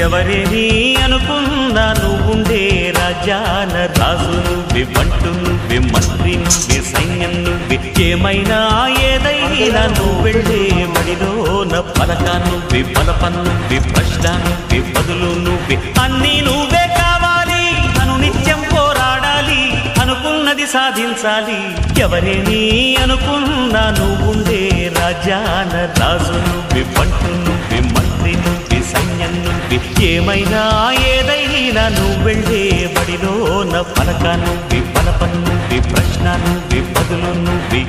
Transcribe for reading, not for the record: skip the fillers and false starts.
ఎవరేని అనుకున్నా నువ్వుండే రాజ్యాన రాజు నువ్వే, బంటు నువ్వే, మంత్రి నువ్వే, సైన్యం నువ్వే, ఏమైనా ఏదైనా నువ్వెళ్ళే బడిలోన పలక నువ్వే, బలపం నువ్వే, ప్రశ్న నువ్వే, బదులు నువ్వే, అన్నీ నువ్వే కావాలి. అనునిత్యం పోరాడాలి, అనుకున్నది సాధించాలి. ఎవరేని అనుకున్నా నువ్వుండే రాజ్యాన రాజు నువ్వే, బంటు నువ్వే, మంత్రి నువ్వే, సైన్యం నువ్వే, ఏమైనా ఏదైనా నువ్వెళ్ళే బడిలోన పలక నువ్వే, బలపం నువ్వే, ప్రశ్న నువ్వే, బదులు నువ్వే.